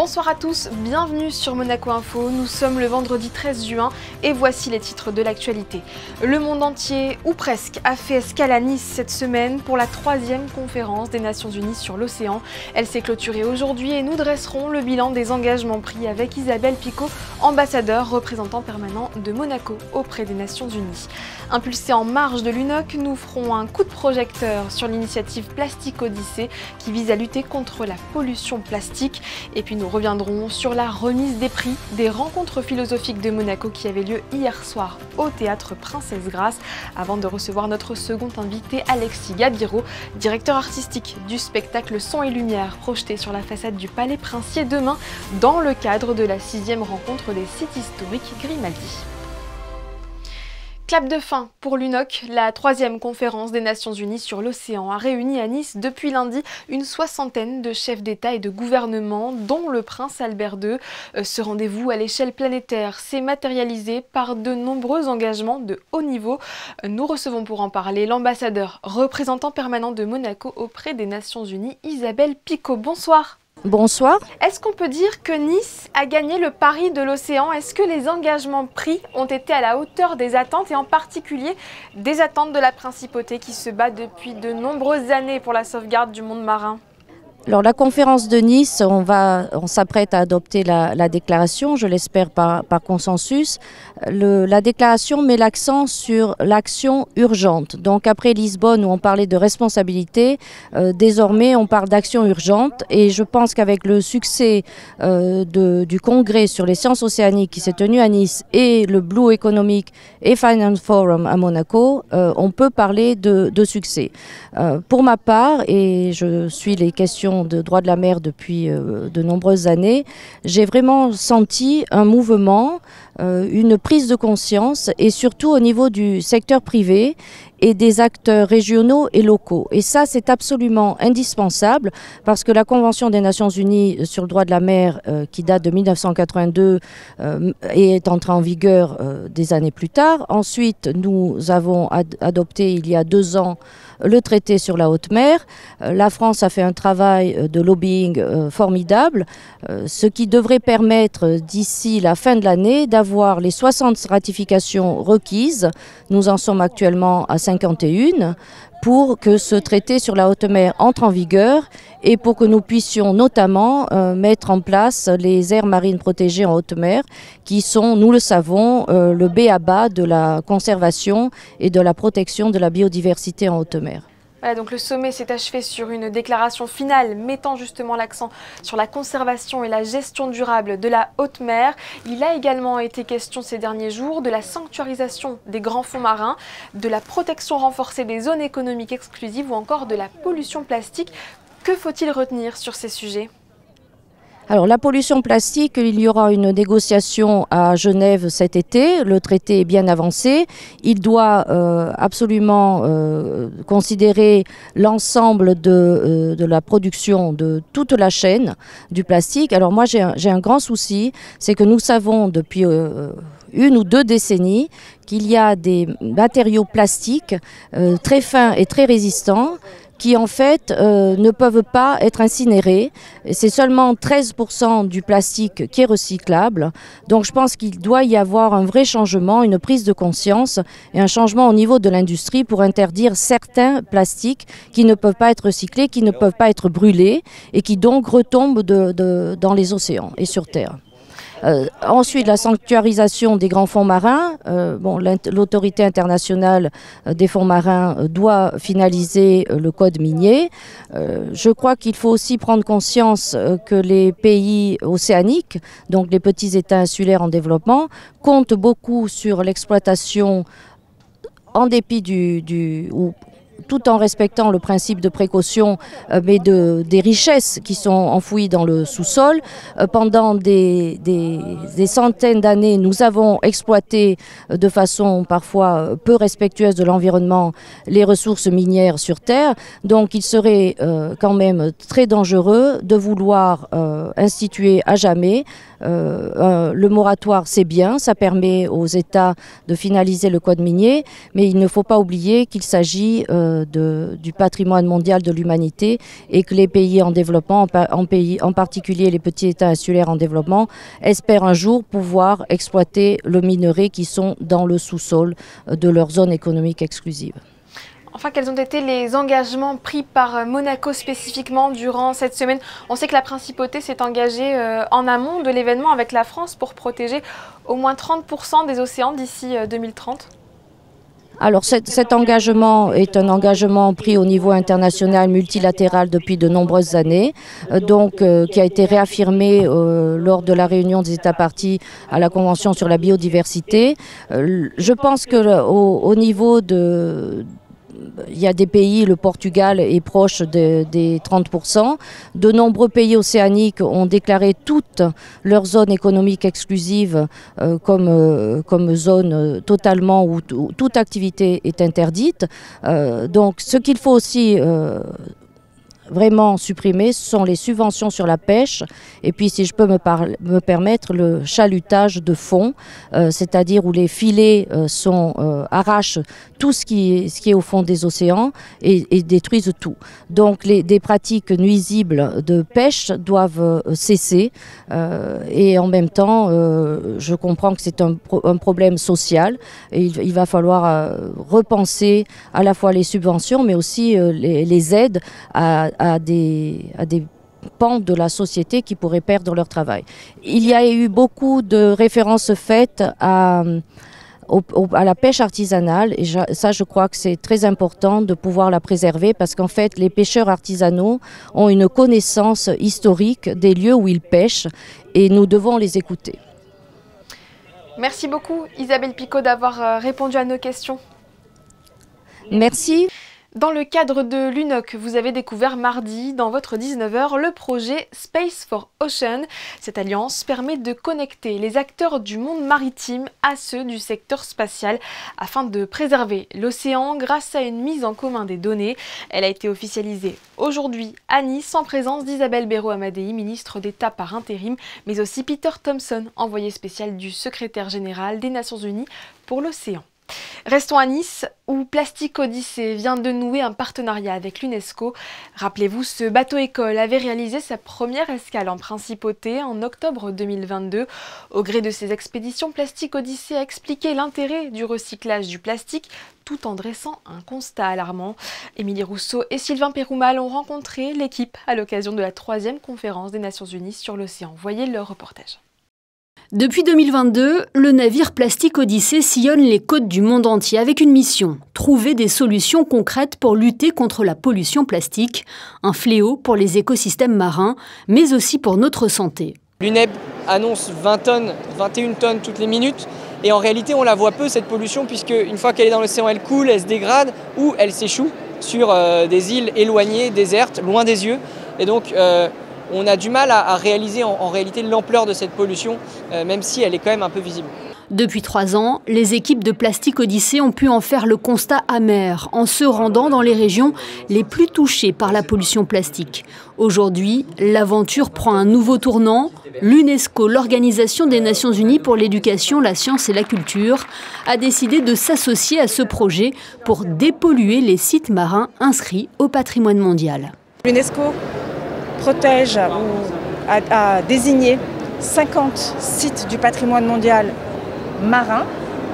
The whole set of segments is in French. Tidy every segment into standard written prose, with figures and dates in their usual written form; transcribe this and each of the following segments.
Bonsoir à tous, bienvenue sur Monaco Info. Nous sommes le vendredi 13 juin et voici les titres de l'actualité. Le monde entier, ou presque, a fait escale à Nice cette semaine pour la 3e conférence des Nations Unies sur l'océan. Elle s'est clôturée aujourd'hui et nous dresserons le bilan des engagements pris avec Isabelle Picot, ambassadeur représentant permanent de Monaco auprès des Nations Unies. Impulsé en marge de l'UNOC, nous ferons un coup de projecteur sur l'initiative Plastique Odyssée qui vise à lutter contre la pollution plastique. Et puis nous reviendrons sur la remise des prix des rencontres philosophiques de Monaco qui avaient lieu hier soir au théâtre Princesse Grace avant de recevoir notre second invité Alexis Gabiro, directeur artistique du spectacle Son et Lumière projeté sur la façade du Palais Princier demain dans le cadre de la 6e rencontre des sites historiques Grimaldi. Clap de fin pour l'UNOC, la 3e conférence des Nations Unies sur l'océan a réuni à Nice depuis lundi une 60aine de chefs d'État et de gouvernement, dont le prince Albert II. Ce rendez-vous à l'échelle planétaire s'est matérialisé par de nombreux engagements de haut niveau. Nous recevons pour en parler l'ambassadeur représentant permanent de Monaco auprès des Nations Unies, Isabelle Picot. Bonsoir. Bonsoir. Est-ce qu'on peut dire que Nice a gagné le pari de l'océan? Est-ce que les engagements pris ont été à la hauteur des attentes et en particulier des attentes de la principauté qui se bat depuis de nombreuses années pour la sauvegarde du monde marin? Alors la conférence de Nice, on s'apprête à adopter la déclaration, je l'espère par consensus. La déclaration met l'accent sur l'action urgente. Donc après Lisbonne où on parlait de responsabilité, désormais on parle d'action urgente et je pense qu'avec le succès du congrès sur les sciences océaniques qui s'est tenu à Nice et le Blue Economic et Finance Forum à Monaco, on peut parler de succès. Pour ma part, et je suis les questions de droit de la mer depuis de nombreuses années, j'ai vraiment senti un mouvement, une prise de conscience et surtout au niveau du secteur privé et des acteurs régionaux et locaux. Et ça, c'est absolument indispensable parce que la Convention des Nations Unies sur le droit de la mer, qui date de 1982, est entrée en vigueur des années plus tard. Ensuite, nous avons adopté il y a 2 ans le traité sur la haute mer. La France a fait un travail de lobbying formidable, ce qui devrait permettre d'ici la fin de l'année d'avoir les 60 ratifications requises. Nous en sommes actuellement à 51 pour que ce traité sur la haute mer entre en vigueur et pour que nous puissions notamment mettre en place les aires marines protégées en haute mer qui sont, nous le savons, le b.a.-ba de la conservation et de la protection de la biodiversité en haute mer. Voilà, donc le sommet s'est achevé sur une déclaration finale mettant justement l'accent sur la conservation et la gestion durable de la haute mer. Il a également été question ces derniers jours de la sanctuarisation des grands fonds marins, de la protection renforcée des zones économiques exclusives ou encore de la pollution plastique. Que faut-il retenir sur ces sujets ? Alors la pollution plastique, il y aura une négociation à Genève cet été. Le traité est bien avancé. Il doit absolument considérer l'ensemble de la production de toute la chaîne du plastique. Alors moi j'ai un grand souci, c'est que nous savons depuis 1 ou 2 décennies qu'il y a des matériaux plastiques très fins et très résistants qui en fait ne peuvent pas être incinérés. C'est seulement 13% du plastique qui est recyclable. Donc je pense qu'il doit y avoir un vrai changement, une prise de conscience et un changement au niveau de l'industrie pour interdire certains plastiques qui ne peuvent pas être recyclés, qui ne peuvent pas être brûlés et qui donc retombent dans les océans et sur Terre. Ensuite, la sanctuarisation des grands fonds marins. L'autorité internationale des fonds marins doit finaliser le code minier. Je crois qu'il faut aussi prendre conscience que les pays océaniques, donc les petits États insulaires en développement, comptent beaucoup sur l'exploitation en dépit tout en respectant le principe de précaution, mais des richesses qui sont enfouies dans le sous-sol. Pendant des centaines d'années, nous avons exploité de façon parfois peu respectueuse de l'environnement les ressources minières sur Terre. Donc il serait quand même très dangereux de vouloir instituer à jamais. Le moratoire, c'est bien, ça permet aux États de finaliser le code minier, mais il ne faut pas oublier qu'il s'agit du patrimoine mondial de l'humanité et que les pays en développement, en particulier les petits États insulaires en développement, espèrent un jour pouvoir exploiter le minerai qui sont dans le sous-sol de leur zone économique exclusive. Enfin, quels ont été les engagements pris par Monaco spécifiquement durant cette semaine? On sait que la principauté s'est engagée en amont de l'événement avec la France pour protéger au moins 30% des océans d'ici 2030. Alors cet engagement est un engagement pris au niveau international multilatéral depuis de nombreuses années, qui a été réaffirmé lors de la réunion des États parties à la Convention sur la biodiversité. Je pense qu'au niveau il y a des pays, le Portugal est proche des 30%. De nombreux pays océaniques ont déclaré toute leur zone économique exclusive comme zone totalement où toute activité est interdite. Donc ce qu'il faut aussi vraiment supprimer, ce sont les subventions sur la pêche et puis, si je peux me permettre, le chalutage de fond, c'est-à-dire où les filets arrachent tout ce qui est au fond des océans et détruisent tout. Donc des pratiques nuisibles de pêche doivent cesser et en même temps, je comprends que c'est un problème social et il va falloir repenser à la fois les subventions mais aussi les aides à des pans de la société qui pourraient perdre leur travail. Il y a eu beaucoup de références faites à la pêche artisanale et ça je crois que c'est très important de pouvoir la préserver parce qu'en fait les pêcheurs artisanaux ont une connaissance historique des lieux où ils pêchent et nous devons les écouter. Merci beaucoup Isabelle Picot d'avoir répondu à nos questions. Merci. Dans le cadre de l'UNOC, vous avez découvert mardi, dans votre 19h, le projet Space for Ocean. Cette alliance permet de connecter les acteurs du monde maritime à ceux du secteur spatial afin de préserver l'océan grâce à une mise en commun des données. Elle a été officialisée aujourd'hui à Nice en présence d'Isabelle Béraud-Amadei, ministre d'État par intérim, mais aussi Peter Thompson, envoyé spécial du secrétaire général des Nations Unies pour l'océan. Restons à Nice, où Plastic Odyssey vient de nouer un partenariat avec l'UNESCO. Rappelez-vous, ce bateau-école avait réalisé sa première escale en principauté en octobre 2022. Au gré de ses expéditions, Plastic Odyssey a expliqué l'intérêt du recyclage du plastique tout en dressant un constat alarmant. Émilie Rousseau et Sylvain Péroumal ont rencontré l'équipe à l'occasion de la 3e conférence des Nations Unies sur l'océan. Voyez leur reportage. Depuis 2022, le navire Plastic Odyssey sillonne les côtes du monde entier avec une mission, trouver des solutions concrètes pour lutter contre la pollution plastique, un fléau pour les écosystèmes marins, mais aussi pour notre santé. L'UNEP annonce 21 tonnes toutes les minutes, et en réalité on la voit peu cette pollution, puisque une fois qu'elle est dans l'océan, elle coule, elle se dégrade, ou elle s'échoue sur des îles éloignées, désertes, loin des yeux, et donc on a du mal à réaliser en réalité l'ampleur de cette pollution, même si elle est quand même un peu visible. Depuis 3 ans, les équipes de Plastic Odyssey ont pu en faire le constat amer en se rendant dans les régions les plus touchées par la pollution plastique. Aujourd'hui, l'aventure prend un nouveau tournant. L'UNESCO, l'Organisation des Nations Unies pour l'éducation, la science et la culture, a décidé de s'associer à ce projet pour dépolluer les sites marins inscrits au patrimoine mondial. L'UNESCO protège ou a désigné 50 sites du patrimoine mondial marin,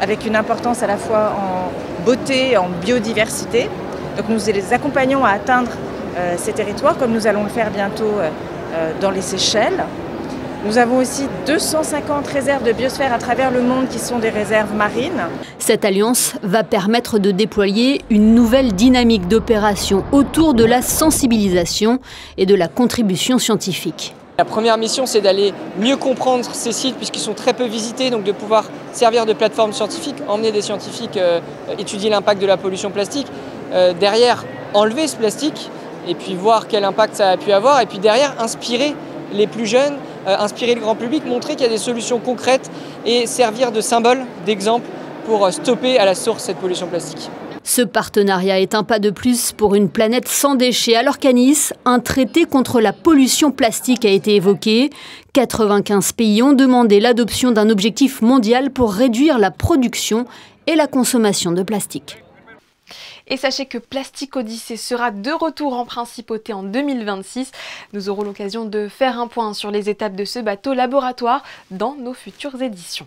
avec une importance à la fois en beauté et en biodiversité. Donc nous les accompagnons à atteindre ces territoires, comme nous allons le faire bientôt dans les Seychelles. Nous avons aussi 250 réserves de biosphère à travers le monde qui sont des réserves marines. Cette alliance va permettre de déployer une nouvelle dynamique d'opération autour de la sensibilisation et de la contribution scientifique. La première mission, c'est d'aller mieux comprendre ces sites puisqu'ils sont très peu visités, donc de pouvoir servir de plateforme scientifique, emmener des scientifiques étudier l'impact de la pollution plastique, derrière enlever ce plastique et puis voir quel impact ça a pu avoir, et puis derrière inspirer les plus jeunes, inspirer le grand public, montrer qu'il y a des solutions concrètes et servir de symbole, d'exemple pour stopper à la source cette pollution plastique. Ce partenariat est un pas de plus pour une planète sans déchets, alors qu'à Nice, un traité contre la pollution plastique a été évoqué. 95 pays ont demandé l'adoption d'un objectif mondial pour réduire la production et la consommation de plastique. Et sachez que Plastique Odyssée sera de retour en principauté en 2026. Nous aurons l'occasion de faire un point sur les étapes de ce bateau laboratoire dans nos futures éditions.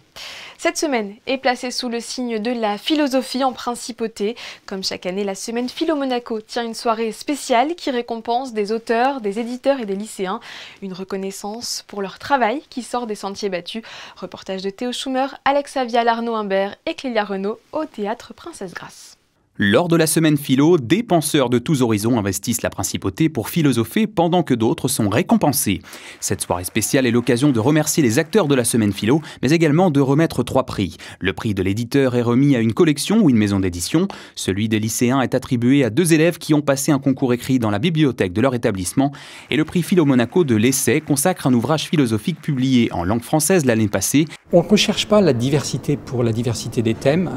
Cette semaine est placée sous le signe de la philosophie en principauté. Comme chaque année, la semaine Philo Monaco tient une soirée spéciale qui récompense des auteurs, des éditeurs et des lycéens. Une reconnaissance pour leur travail qui sort des sentiers battus. Reportage de Théo Schumer, Alex Avial, Arnaud Humbert et Clélia Renaud au Théâtre Princesse Grace. Lors de la semaine philo, des penseurs de tous horizons investissent la principauté pour philosopher pendant que d'autres sont récompensés. Cette soirée spéciale est l'occasion de remercier les acteurs de la semaine philo, mais également de remettre 3 prix. Le prix de l'éditeur est remis à une collection ou une maison d'édition. Celui des lycéens est attribué à 2 élèves qui ont passé un concours écrit dans la bibliothèque de leur établissement. Et le prix Philo Monaco de l'essai consacre un ouvrage philosophique publié en langue française l'année passée. On ne recherche pas la diversité pour la diversité des thèmes.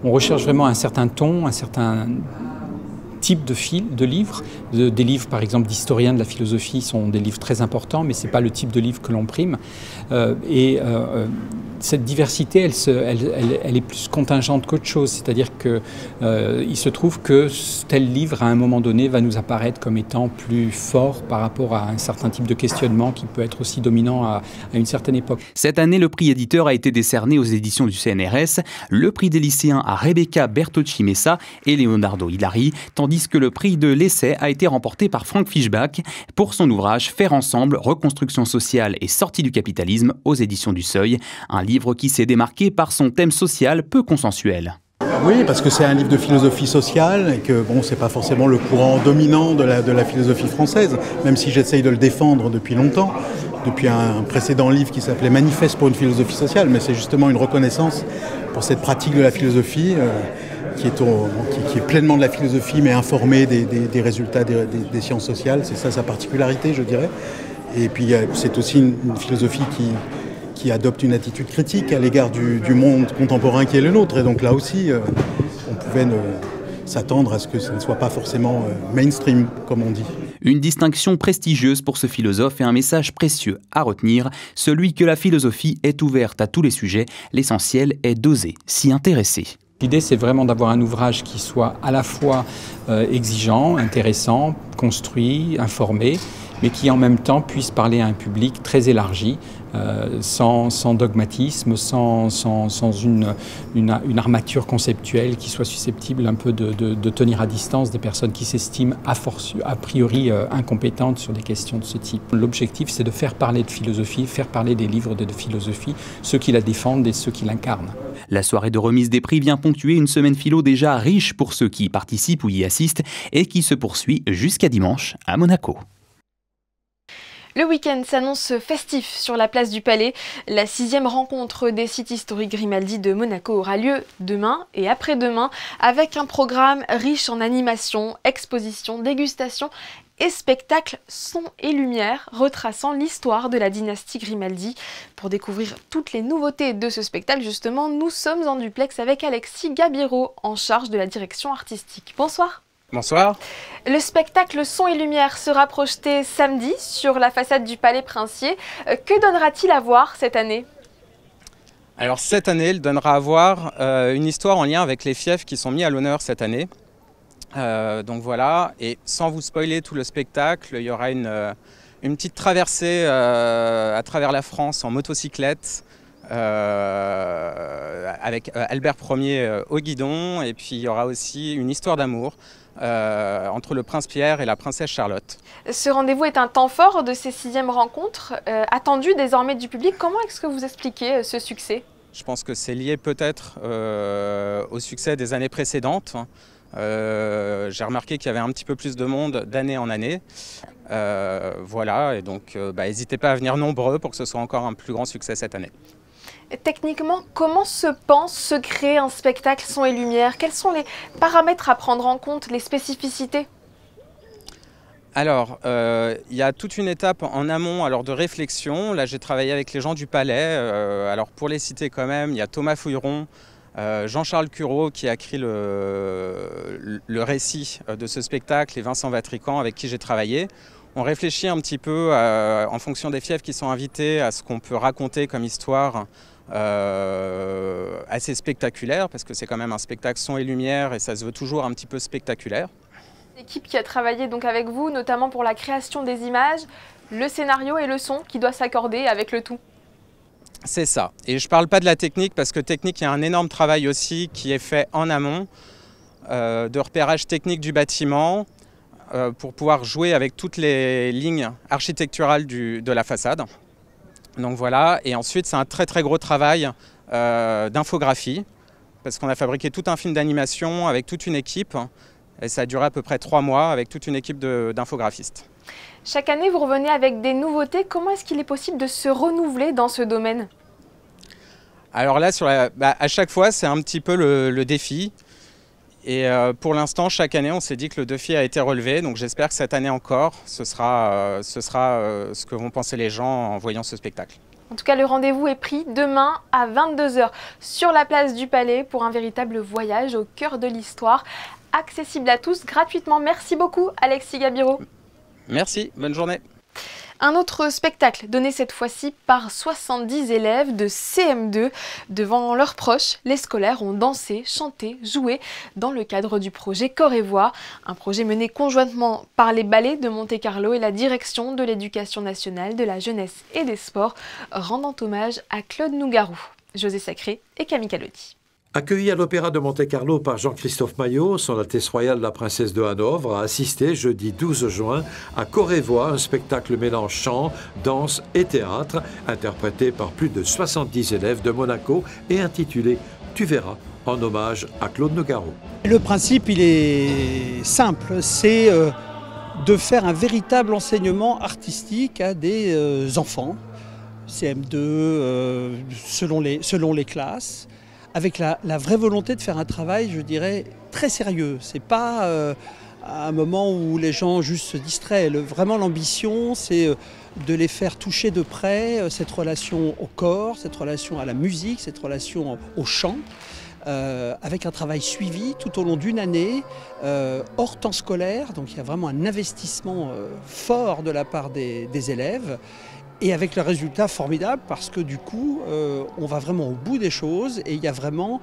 On recherche vraiment un certain ton, un certain type de livres. Des livres, par exemple, d'historiens de la philosophie sont des livres très importants, mais ce n'est pas le type de livre que l'on prime. Cette diversité, elle est plus contingente qu'autre chose. C'est-à-dire qu'il se trouve que tel livre, à un moment donné, va nous apparaître comme étant plus fort par rapport à un certain type de questionnement qui peut être aussi dominant à une certaine époque. Cette année, le prix éditeur a été décerné aux éditions du CNRS, le prix des lycéens à Rebecca Bertocci-Messa et Leonardo Hilary, tandis que le prix de l'essai a été remporté par Frank Fischbach pour son ouvrage Faire ensemble, reconstruction sociale et sortie du capitalisme aux éditions du Seuil, un livre qui s'est démarqué par son thème social peu consensuel. Oui, parce que c'est un livre de philosophie sociale et que bon, c'est pas forcément le courant dominant de la philosophie française, même si j'essaye de le défendre depuis longtemps, depuis un précédent livre qui s'appelait Manifeste pour une philosophie sociale, mais c'est justement une reconnaissance pour cette pratique de la philosophie qui est pleinement de la philosophie, mais informée des résultats des sciences sociales. C'est ça sa particularité, je dirais. Et puis c'est aussi une philosophie qui adopte une attitude critique à l'égard du monde contemporain qui est le nôtre. Et donc là aussi, on pouvait s'attendre à ce que ça ne soit pas forcément mainstream, comme on dit. Une distinction prestigieuse pour ce philosophe et un message précieux à retenir, celui que la philosophie est ouverte à tous les sujets. L'essentiel est d'oser s'y intéresser. L'idée, c'est vraiment d'avoir un ouvrage qui soit à la fois exigeant, intéressant, construit, informé, mais qui en même temps puisse parler à un public très élargi, sans dogmatisme, sans une armature conceptuelle qui soit susceptible un peu de tenir à distance des personnes qui s'estiment a priori incompétentes sur des questions de ce type. L'objectif, c'est de faire parler de philosophie, faire parler des livres de philosophie, ceux qui la défendent et ceux qui l'incarnent. La soirée de remise des prix vient ponctuer une semaine philo déjà riche pour ceux qui y participent ou y assistent et qui se poursuit jusqu'à dimanche à Monaco. Le week-end s'annonce festif sur la place du Palais. La 6e rencontre des sites historiques Grimaldi de Monaco aura lieu demain et après-demain avec un programme riche en animations, expositions, dégustations et spectacles son et lumière retraçant l'histoire de la dynastie Grimaldi. Pour découvrir toutes les nouveautés de ce spectacle, justement, nous sommes en duplex avec Alexis Gabiro en charge de la direction artistique. Bonsoir. Bonsoir. Le spectacle Son et Lumière sera projeté samedi sur la façade du Palais Princier. Que donnera-t-il à voir cette année ? Alors cette année, il donnera à voir une histoire en lien avec les fiefs qui sont mis à l'honneur cette année. Donc voilà, et sans vous spoiler tout le spectacle, il y aura une petite traversée à travers la France en motocyclette. Avec Albert Ier au guidon, et puis il y aura aussi une histoire d'amour entre le prince Pierre et la princesse Charlotte. Ce rendez-vous est un temps fort de ces 6e rencontres, attendu désormais du public. Comment est-ce que vous expliquez ce succès ? Je pense que c'est lié peut-être au succès des années précédentes. J'ai remarqué qu'il y avait un petit peu plus de monde d'année en année. Voilà, et donc n'hésitez pas à venir nombreux pour que ce soit encore un plus grand succès cette année. Techniquement, comment se crée un spectacle son et lumière? Quels sont les paramètres à prendre en compte, les spécificités? Alors, il y a toute une étape en amont de réflexion. Là, j'ai travaillé avec les gens du Palais. Alors, pour les citer quand même, il y a Thomas Fouilleron, Jean-Charles Cureau qui a écrit le récit de ce spectacle et Vincent Vatrican avec qui j'ai travaillé. On réfléchit un petit peu en fonction des fiefs qui sont invités à ce qu'on peut raconter comme histoire assez spectaculaire, parce que c'est quand même un spectacle son et lumière et ça se veut toujours un petit peu spectaculaire. L'équipe qui a travaillé donc avec vous, notamment pour la création des images, le scénario et le son qui doivent s'accorder avec le tout. C'est ça. Et je ne parle pas de la technique, parce que technique, il y a un énorme travail aussi qui est fait en amont, de repérage technique du bâtiment, pour pouvoir jouer avec toutes les lignes architecturales de la façade. Donc voilà, et ensuite c'est un très très gros travail d'infographie, parce qu'on a fabriqué tout un film d'animation avec toute une équipe, et ça a duré à peu près 3 mois avec toute une équipe d'infographistes. Chaque année, vous revenez avec des nouveautés. Comment est-ce qu'il est possible de se renouveler dans ce domaine? Alors là, à chaque fois, c'est un petit peu le défi. Et pour l'instant, chaque année, on s'est dit que le défi a été relevé. Donc j'espère que cette année encore, ce sera ce que vont penser les gens en voyant ce spectacle. En tout cas, le rendez-vous est pris demain à 22 h sur la place du Palais pour un véritable voyage au cœur de l'histoire. Accessible à tous gratuitement. Merci beaucoup, Alexis Gabiro. Merci, bonne journée. Un autre spectacle donné cette fois-ci par 70 élèves de CM2. Devant leurs proches, les scolaires ont dansé, chanté, joué dans le cadre du projet Corps et Voix, un projet mené conjointement par les ballets de Monte-Carlo et la direction de l'Éducation nationale, de la jeunesse et des sports, rendant hommage à Claude Nougaro, José Sacré et Camille Calotti. Accueilli à l'Opéra de Monte-Carlo par Jean-Christophe Maillot, Son Altesse Royale la Princesse de Hanovre a assisté jeudi 12 juin à Corps et Voix, un spectacle mélange chant, danse et théâtre, interprété par plus de 70 élèves de Monaco et intitulé « Tu verras », en hommage à Claude Nougaro. Le principe, il est simple, c'est de faire un véritable enseignement artistique à des enfants, CM2, selon les classes, avec la vraie volonté de faire un travail, je dirais, très sérieux. C'est pas un moment où les gens juste se distraient. Vraiment, l'ambition, c'est de les faire toucher de près cette relation au corps, cette relation à la musique, cette relation au chant, avec un travail suivi tout au long d'une année, hors temps scolaire. Donc il y a vraiment un investissement fort de la part des élèves. Et avec le résultat formidable, parce que du coup, on va vraiment au bout des choses et il y a vraiment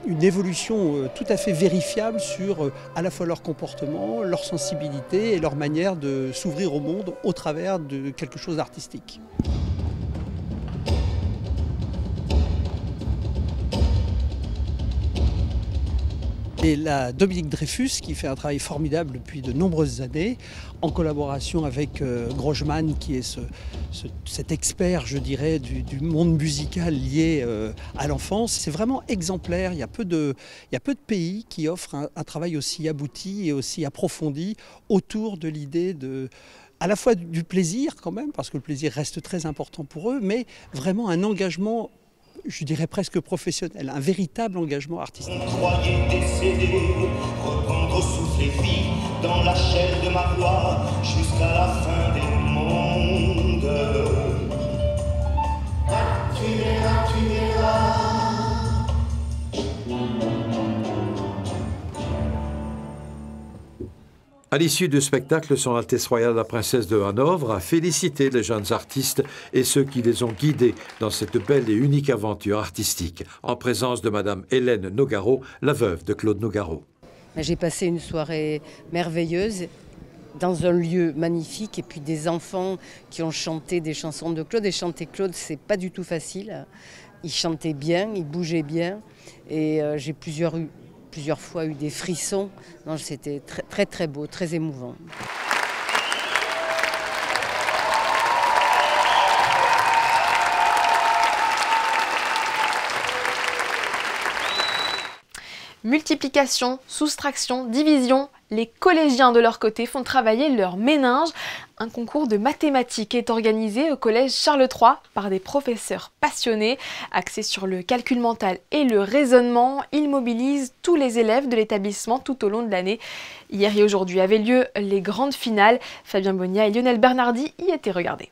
une évolution tout à fait vérifiable sur à la fois leur comportement, leur sensibilité et leur manière de s'ouvrir au monde au travers de quelque chose d'artistique. Et la Dominique Dreyfus, qui fait un travail formidable depuis de nombreuses années, en collaboration avec Grosjean, qui est cet expert, je dirais, du monde musical lié à l'enfance. C'est vraiment exemplaire. Il y a peu de pays qui offrent un travail aussi abouti et aussi approfondi autour de l'idée à la fois du plaisir quand même, parce que le plaisir reste très important pour eux, mais vraiment un engagement, je dirais presque professionnel, un véritable engagement artistique. On croyait décéder, reprendre au souffle et vie dans la chair de ma voix jusqu'à la fin des mondes. Tu verras, tu verras. À l'issue du spectacle, Son Altesse Royale la Princesse de Hanovre a félicité les jeunes artistes et ceux qui les ont guidés dans cette belle et unique aventure artistique, en présence de Madame Hélène Nougaro, la veuve de Claude Nougaro. J'ai passé une soirée merveilleuse dans un lieu magnifique et puis des enfants qui ont chanté des chansons de Claude. Et chanter Claude, c'est pas du tout facile. Il chantait bien, il bougeait bien et j'ai plusieurs fois eu des frissons. C'était très, très très beau, très émouvant. Multiplication, soustraction, division, les collégiens de leur côté font travailler leur méninge. Un concours de mathématiques est organisé au collège Charles III par des professeurs passionnés. Axés sur le calcul mental et le raisonnement, ils mobilisent tous les élèves de l'établissement tout au long de l'année. Hier et aujourd'hui avaient lieu les grandes finales. Fabien Bonnia et Lionel Bernardi y étaient regardés.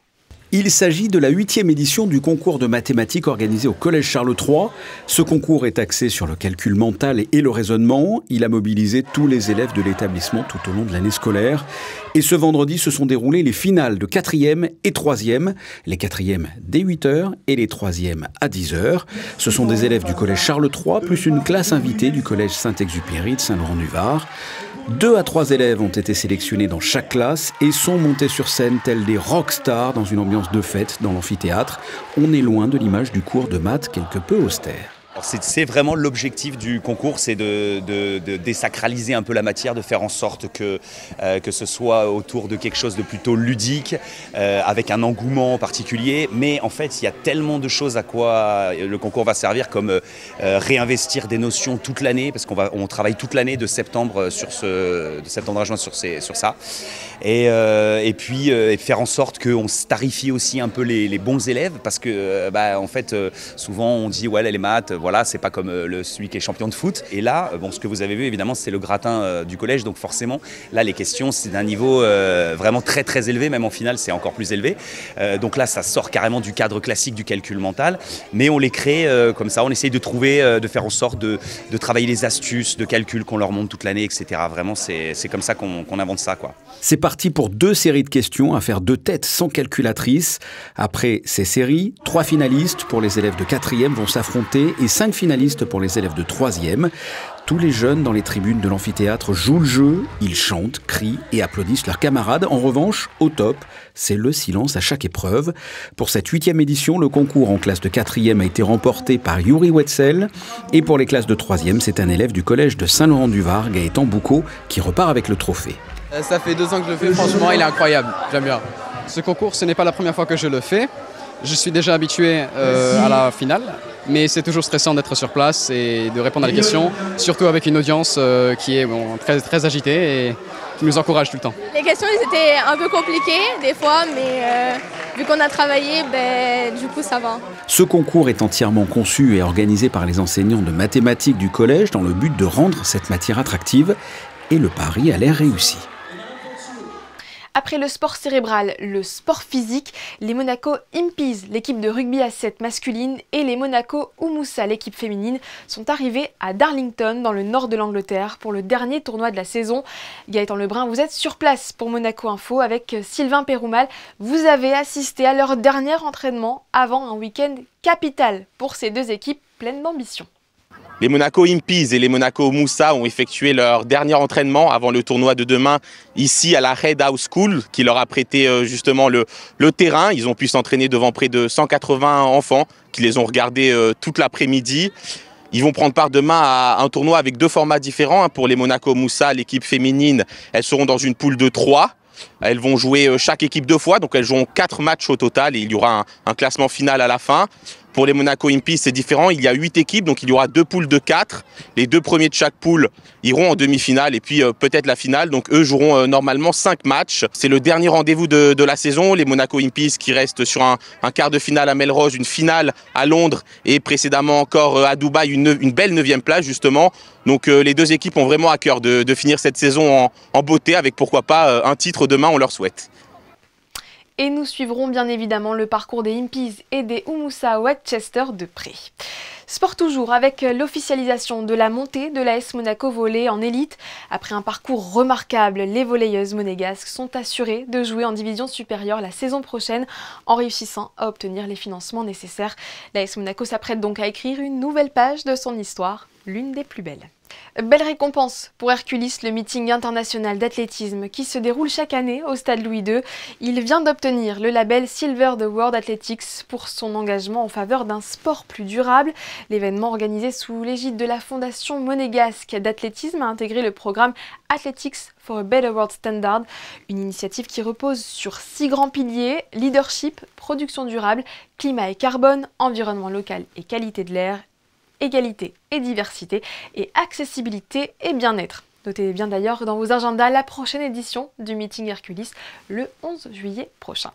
Il s'agit de la 8e édition du concours de mathématiques organisé au Collège Charles III. Ce concours est axé sur le calcul mental et le raisonnement. Il a mobilisé tous les élèves de l'établissement tout au long de l'année scolaire. Et ce vendredi se sont déroulées les finales de 4e et 3e. Les 4e dès 8h et les 3e à 10h. Ce sont des élèves du Collège Charles III plus une classe invitée du Collège Saint-Exupéry de Saint-Laurent-du-Var. 2 à 3 élèves ont été sélectionnés dans chaque classe et sont montés sur scène tels des rockstars dans une ambiance de fête dans l'amphithéâtre. On est loin de l'image du cours de maths quelque peu austère. C'est vraiment l'objectif du concours, c'est de désacraliser un peu la matière, de faire en sorte que ce soit autour de quelque chose de plutôt ludique, avec un engouement particulier. Mais en fait, il y a tellement de choses à quoi le concours va servir, comme réinvestir des notions toute l'année, parce qu'on travaille toute l'année de septembre à juin sur ça. Et puis faire en sorte qu'on starifie aussi un peu les bons élèves, parce que en fait, souvent on dit ouais, les maths, voilà, c'est pas comme celui qui est champion de foot. Et là, bon, ce que vous avez vu, évidemment, c'est le gratin du collège. Donc forcément, là, les questions, c'est d'un niveau vraiment très très élevé. Même en finale, c'est encore plus élevé. Donc là, ça sort carrément du cadre classique du calcul mental. Mais on les crée comme ça. On essaye de trouver, de faire en sorte de travailler les astuces de calcul qu'on leur montre toute l'année, etc. Vraiment, c'est comme ça qu'on invente ça, quoi. C'est parti pour 2 séries de questions à faire 2 têtes sans calculatrice. Après ces séries, 3 finalistes pour les élèves de 4e vont s'affronter et 5 finalistes pour les élèves de 3e. Tous les jeunes dans les tribunes de l'amphithéâtre jouent le jeu, ils chantent, crient et applaudissent leurs camarades. En revanche, au top, c'est le silence à chaque épreuve. Pour cette 8e édition, le concours en classe de 4e a été remporté par Yuri Wetzel. Et pour les classes de 3e, c'est un élève du collège de Saint-Laurent-du-Var, Gaëtan Boucaud, qui repart avec le trophée. Ça fait 2 ans que je le fais, franchement, il est incroyable, j'aime bien. Ce concours, ce n'est pas la première fois que je le fais. Je suis déjà habitué à la finale, mais c'est toujours stressant d'être sur place et de répondre à des questions, surtout avec une audience qui est très, très agitée et qui nous encourage tout le temps. Les questions, elles étaient un peu compliquées des fois, mais vu qu'on a travaillé, du coup ça va. Ce concours est entièrement conçu et organisé par les enseignants de mathématiques du collège dans le but de rendre cette matière attractive, et le pari a l'air réussi. Après le sport cérébral, le sport physique, les Monaco Impies, l'équipe de rugby à 7 masculine, et les Monaco Umoussa, l'équipe féminine, sont arrivés à Darlington, dans le nord de l'Angleterre, pour le dernier tournoi de la saison. Gaëtan Lebrun, vous êtes sur place pour Monaco Info avec Sylvain Péroumal. Vous avez assisté à leur dernier entraînement avant un week-end capital pour ces 2 équipes pleines d'ambition. Les Monaco Impies et les Monaco Umoussa ont effectué leur dernier entraînement avant le tournoi de demain ici à la Red House School qui leur a prêté justement le terrain. Ils ont pu s'entraîner devant près de 180 enfants qui les ont regardés toute l'après-midi. Ils vont prendre part demain à un tournoi avec 2 formats différents. Pour les Monaco Umoussa, l'équipe féminine, elles seront dans une poule de 3. Elles vont jouer chaque équipe 2 fois, donc elles joueront 4 matchs au total et il y aura un classement final à la fin. Pour les Monaco Impies, c'est différent, il y a 8 équipes, donc il y aura 2 poules de 4. Les 2 premiers de chaque poule iront en demi-finale et puis peut-être la finale, donc eux joueront normalement 5 matchs. C'est le dernier rendez-vous de la saison, les Monaco Impies qui restent sur un quart de finale à Melrose, une finale à Londres et précédemment encore à Dubaï, une belle 9e place justement. Donc les 2 équipes ont vraiment à cœur de finir cette saison en beauté avec pourquoi pas un titre demain, on leur souhaite. Et nous suivrons bien évidemment le parcours des Impies et des Umoussa Westchester de près. Sport toujours avec l'officialisation de la montée de l'AS Monaco Volley en élite. Après un parcours remarquable, les volleyeuses monégasques sont assurées de jouer en division supérieure la saison prochaine en réussissant à obtenir les financements nécessaires. L'AS Monaco s'apprête donc à écrire une nouvelle page de son histoire, l'une des plus belles. Belle récompense pour Hercules, le meeting international d'athlétisme qui se déroule chaque année au stade Louis II. Il vient d'obtenir le label Silver de World Athletics pour son engagement en faveur d'un sport plus durable. L'événement organisé sous l'égide de la Fondation monégasque d'athlétisme a intégré le programme Athletics for a Better World Standard, une initiative qui repose sur 6 grands piliers: leadership, production durable, climat et carbone, environnement local et qualité de l'air, égalité et diversité, et accessibilité et bien-être. Notez bien d'ailleurs dans vos agendas la prochaine édition du meeting Hercules le 11 juillet prochain.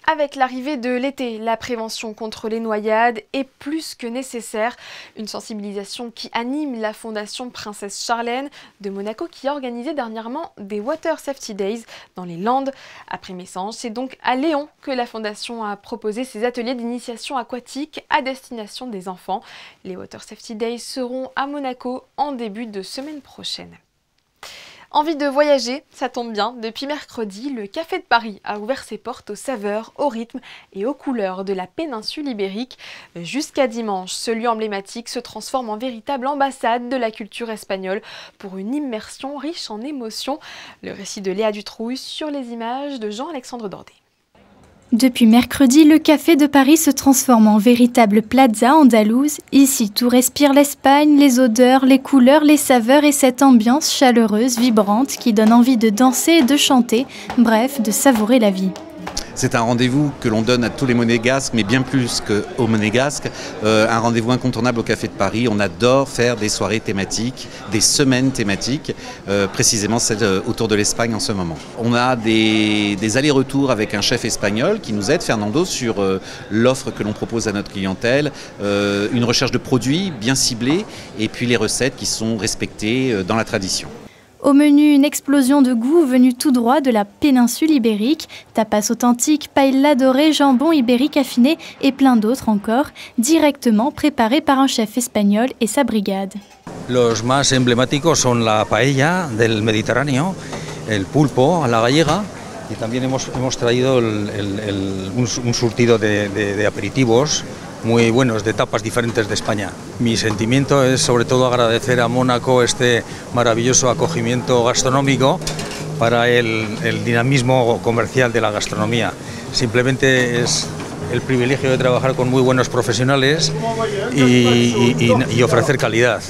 Avec l'arrivée de l'été, la prévention contre les noyades est plus que nécessaire. Une sensibilisation qui anime la Fondation Princesse Charlène de Monaco qui a organisé dernièrement des Water Safety Days dans les Landes. Après Messanges, c'est donc à Léon que la Fondation a proposé ces ateliers d'initiation aquatique à destination des enfants. Les Water Safety Days seront à Monaco en début de semaine prochaine. Envie de voyager, ça tombe bien, depuis mercredi, le Café de Paris a ouvert ses portes aux saveurs, au rythme et aux couleurs de la péninsule ibérique. Jusqu'à dimanche, ce lieu emblématique se transforme en véritable ambassade de la culture espagnole pour une immersion riche en émotions. Le récit de Léa Dutrouille sur les images de Jean-Alexandre Dordet. Depuis mercredi, le Café de Paris se transforme en véritable plaza andalouse. Ici, tout respire l'Espagne, les odeurs, les couleurs, les saveurs et cette ambiance chaleureuse, vibrante qui donne envie de danser et de chanter, bref, de savourer la vie. C'est un rendez-vous que l'on donne à tous les Monégasques, mais bien plus qu'aux Monégasques. Un rendez-vous incontournable au Café de Paris. On adore faire des soirées thématiques, des semaines thématiques, précisément celle autour de l'Espagne en ce moment. On a des allers-retours avec un chef espagnol qui nous aide, Fernando, sur l'offre que l'on propose à notre clientèle, une recherche de produits bien ciblés et puis les recettes qui sont respectées dans la tradition. Au menu, une explosion de goût venue tout droit de la péninsule ibérique, tapas authentique, paella dorée, jambon ibérique affiné et plein d'autres encore, directement préparés par un chef espagnol et sa brigade. Los más emblemáticos son la paella del Mediterráneo, el pulpo a la gallega y también hemos traído un surtido de aperitivos muy buenos, de tapas diferentes de España. Mi sentimiento es sobre todo agradecer a Mónaco este maravilloso acogimiento gastronómico para el dinamismo comercial de la gastronomía. Simplemente es el privilegio de trabajar con muy buenos profesionales y ofrecer calidad.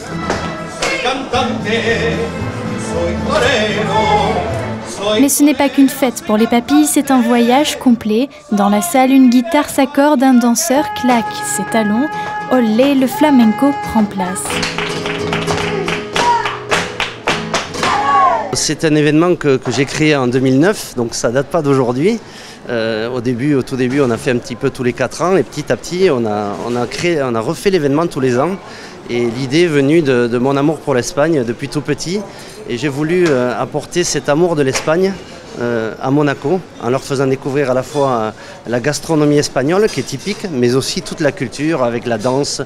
Mais ce n'est pas qu'une fête pour les papilles, c'est un voyage complet. Dans la salle, une guitare s'accorde, un danseur claque ses talons. Olé, le flamenco prend place. C'est un événement que j'ai créé en 2009, donc ça ne date pas d'aujourd'hui. Au tout début, on a fait un petit peu tous les 4 ans et petit à petit, on a refait l'événement tous les ans. Et l'idée est venue de mon amour pour l'Espagne depuis tout petit. Et j'ai voulu apporter cet amour de l'Espagne à Monaco, en leur faisant découvrir à la fois la gastronomie espagnole qui est typique, mais aussi toute la culture avec la danse.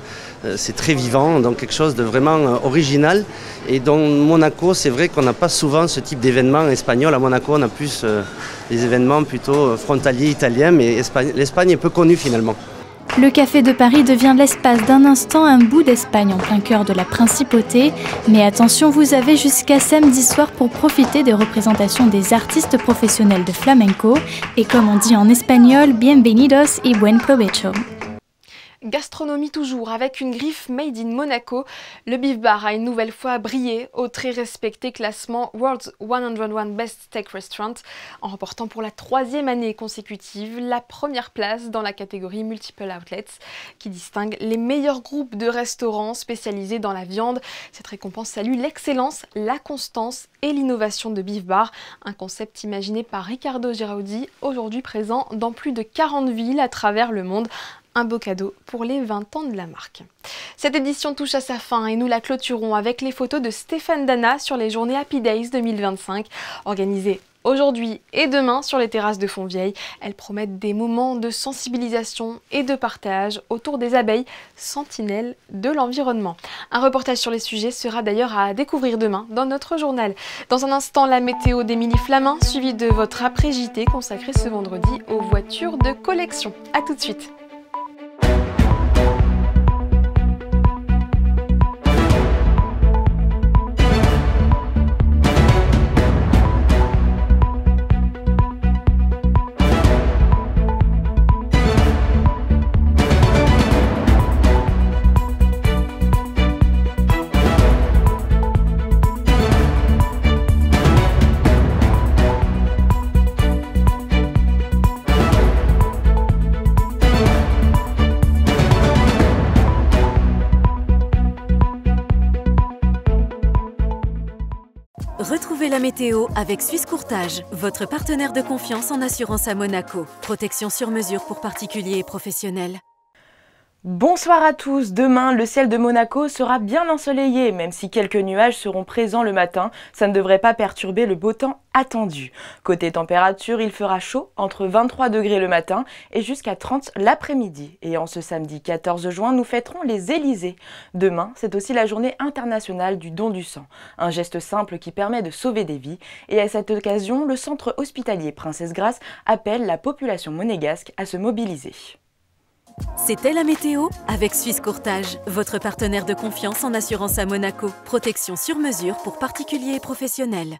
C'est très vivant, donc quelque chose de vraiment original. Et dans Monaco, c'est vrai qu'on n'a pas souvent ce type d'événement espagnol. À Monaco, on a plus des événements plutôt frontaliers italiens, mais l'Espagne est peu connue finalement. Le Café de Paris devient l'espace d'un instant un bout d'Espagne en plein cœur de la principauté. Mais attention, vous avez jusqu'à samedi soir pour profiter des représentations des artistes professionnels de flamenco. Et comme on dit en espagnol, bienvenidos y buen provecho. Gastronomie toujours, avec une griffe made in Monaco, le Beef Bar a une nouvelle fois brillé au très respecté classement World's 101 Best Steak Restaurant, en remportant pour la 3e année consécutive la première place dans la catégorie Multiple Outlets, qui distingue les meilleurs groupes de restaurants spécialisés dans la viande. Cette récompense salue l'excellence, la constance et l'innovation de Beef Bar, un concept imaginé par Riccardo Giraudi, aujourd'hui présent dans plus de 40 villes à travers le monde. Un beau cadeau pour les 20 ans de la marque. Cette édition touche à sa fin et nous la clôturons avec les photos de Stéphane Dana sur les journées Happy Days 2025, organisées aujourd'hui et demain sur les terrasses de Fontvieille. Elles promettent des moments de sensibilisation et de partage autour des abeilles, sentinelles de l'environnement. Un reportage sur les sujets sera d'ailleurs à découvrir demain dans notre journal. Dans un instant, la météo d'Émilie Flamin, suivie de votre après-JT consacré ce vendredi aux voitures de collection. A tout de suite. Retrouvez la météo avec Suisse Courtage, votre partenaire de confiance en assurance à Monaco. Protection sur mesure pour particuliers et professionnels. Bonsoir à tous. Demain, le ciel de Monaco sera bien ensoleillé, même si quelques nuages seront présents le matin. Ça ne devrait pas perturber le beau temps attendu. Côté température, il fera chaud, entre 23 degrés le matin et jusqu'à 30 l'après-midi. Et en ce samedi 14 juin, nous fêterons les Élysées. Demain, c'est aussi la journée internationale du don du sang. Un geste simple qui permet de sauver des vies. Et à cette occasion, le centre hospitalier Princesse Grace appelle la population monégasque à se mobiliser. C'était la météo avec Suisse Courtage, votre partenaire de confiance en assurance à Monaco. Protection sur mesure pour particuliers et professionnels.